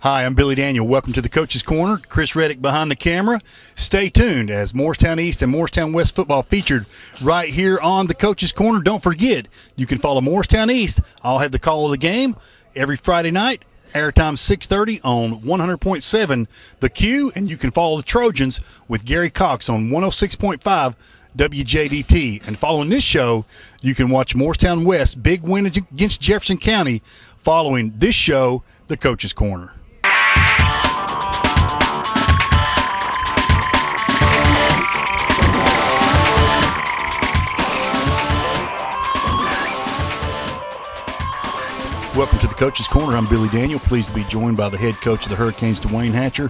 Hi, I'm Billy Daniel. Welcome to the Coach's Corner. Chris Reddick behind the camera. Stay tuned as Morristown East and Morristown West football featured right here on the Coach's Corner. Don't forget, you can follow Morristown East. I'll have the call of the game every Friday night, airtime 6:30 on 100.7 The Q, and you can follow the Trojans with Gary Cox on 106.5 WJDT. And following this show, you can watch Morristown West big win against Jefferson County following this show, the Coach's Corner. Welcome to the Coach's Corner. I'm Billy Daniel. Pleased to be joined by the head coach of the Hurricanes, Dwayne Hatcher.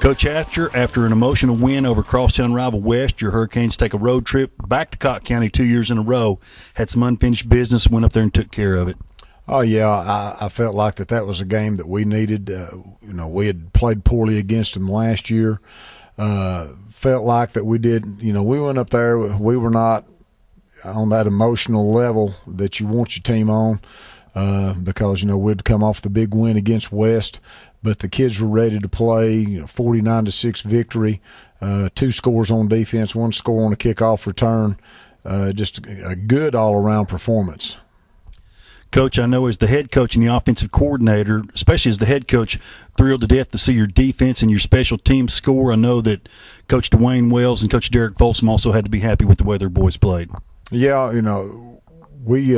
Coach Hatcher, after an emotional win over crosstown rival West, your Hurricanes take a road trip back to Cotton County 2 years in a row. Had some unfinished business, went up there and took care of it. Oh, yeah, I felt like that was a game that we needed. We had played poorly against them last year. Felt like that we did, we went up there, we were not on that emotional level that you want your team on. Because, we'd come off the big win against West, but the kids were ready to play, 49-6 victory, 2 scores on defense, 1 score on a kickoff return, just a good all-around performance. Coach, I know as the head coach and the offensive coordinator, especially as the head coach, thrilled to death to see your defense and your special team score. I know that Coach Dwayne Wells and Coach Derek Folsom also had to be happy with the way their boys played. Yeah, we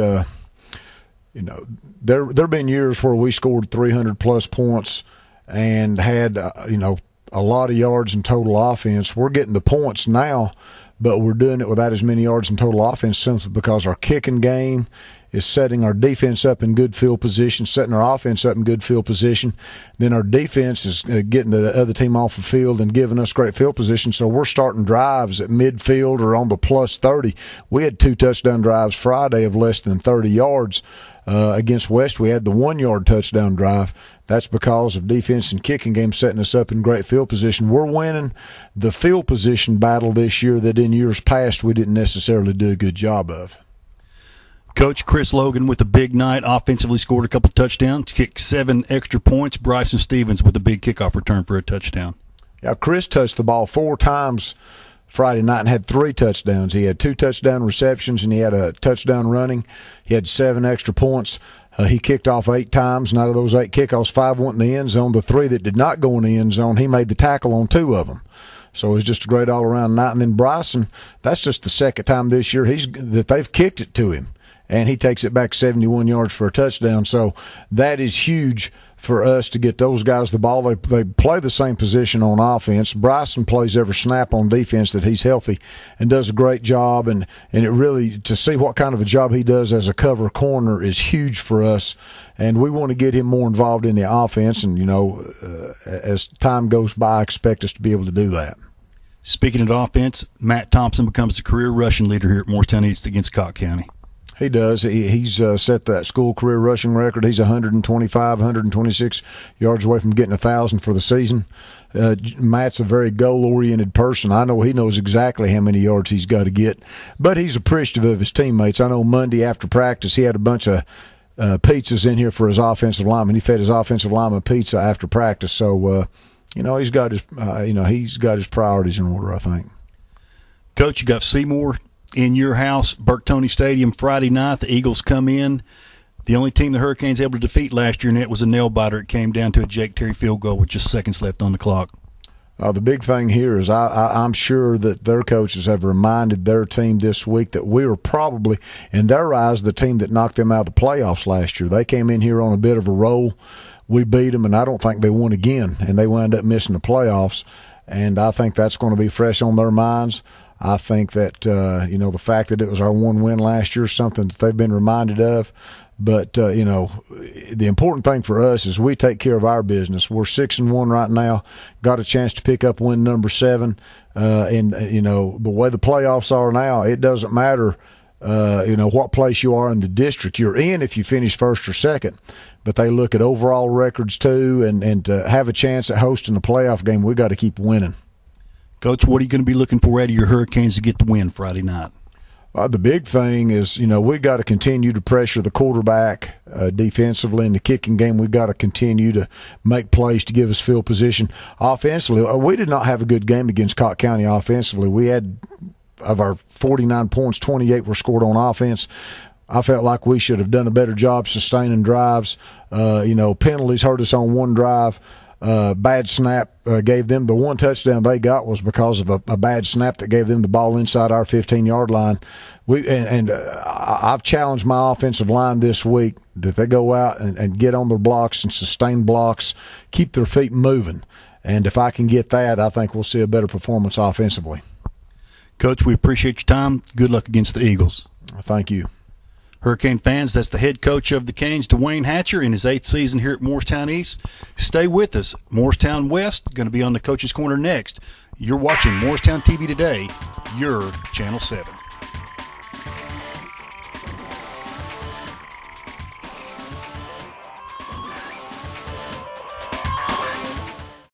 there have been years where we scored 300-plus points and had, a lot of yards in total offense. We're getting the points now, but we're doing it without as many yards in total offense simply because our kicking game is setting our defense up in good field position, setting our offense up in good field position. Then our defense is getting the other team off the field and giving us great field position. So we're starting drives at midfield or on the plus 30. We had 2 touchdown drives Friday of less than 30 yards. Against West, we had the 1-yard touchdown drive. That's because of defense and kicking game setting us up in great field position. We're winning the field position battle this year that in years past we didn't necessarily do a good job of. Coach, Chris Logan with a big night, offensively scored a couple touchdowns, kicked 7 extra points. Bryson Stevens with a big kickoff return for a touchdown. Yeah, Chris touched the ball 4 times Friday night and had 3 touchdowns. He had 2 touchdown receptions and he had a touchdown running. He had 7 extra points. He kicked off 8 times, and out of those 8 kickoffs, 5 went in the end zone. The 3 that did not go in the end zone, he made the tackle on 2 of them. So it was just a great all-around night. And then Bryson, that's just the second time this year that they've kicked it to him, and he takes it back 71 yards for a touchdown. So that is huge for us to get those guys the ball. They play the same position on offense. Bryson plays every snap on defense that he's healthy and does a great job. And it really, to see what kind of a job he does as a cover corner is huge for us. And we want to get him more involved in the offense. And, as time goes by, I expect us to be able to do that. Speaking of offense, Matt Thompson becomes the career rushing leader here at Morristown East against Cotton County. He does. He's set that school career rushing record. He's 125, 126 yards away from getting 1,000 for the season. Matt's a very goal-oriented person. I know he knows exactly how many yards he's got to get, but he's appreciative of his teammates. I know Monday after practice he had a bunch of pizzas in here for his offensive lineman. He fed his offensive lineman pizza after practice. So, he's got his priorities in order, I think. Coach, you got Seymour in your house, Burke-Toney Stadium, Friday night. The Eagles come in. The only team the Hurricanes able to defeat last year, and it was a nail-biter. It came down to a Jake Terry field goal with just seconds left on the clock. The big thing here is I'm sure that their coaches have reminded their team this week that we were probably, in their eyes, the team that knocked them out of the playoffs last year. They came in here on a bit of a roll. We beat them, and I don't think they won again, and they wound up missing the playoffs. And I think that's going to be fresh on their minds. I think that, the fact that it was our 1 win last year is something that they've been reminded of. But, the important thing for us is we take care of our business. We're 6-1 right now, got a chance to pick up win number 7. The way the playoffs are now, it doesn't matter, what place you are in the district you're in if you finish first or second. But they look at overall records too, and to have a chance at hosting a playoff game, we got to keep winning. Coach, what are you going to be looking for out of your Hurricanes to get the win Friday night? The big thing is, we got to continue to pressure the quarterback defensively. In the kicking game, we've got to continue to make plays to give us field position. Offensively, we did not have a good game against Cott County offensively. We had, of our 49 points, 28 were scored on offense. I felt like we should have done a better job sustaining drives. Penalties hurt us on one drive. Bad snap gave them the one touchdown they got was because of a bad snap that gave them the ball inside our 15-yard line. I've challenged my offensive line this week that they go out and get on their blocks and sustain blocks, keep their feet moving. And if I can get that, I think we'll see a better performance offensively. Coach, we appreciate your time. Good luck against the Eagles. Thank you. Hurricane fans, that's the head coach of the Canes, Dwayne Hatcher, in his 8th season here at Morristown East. Stay with us. Morristown West going to be on the Coach's Corner next. You're watching Morristown TV Today, your Channel 7.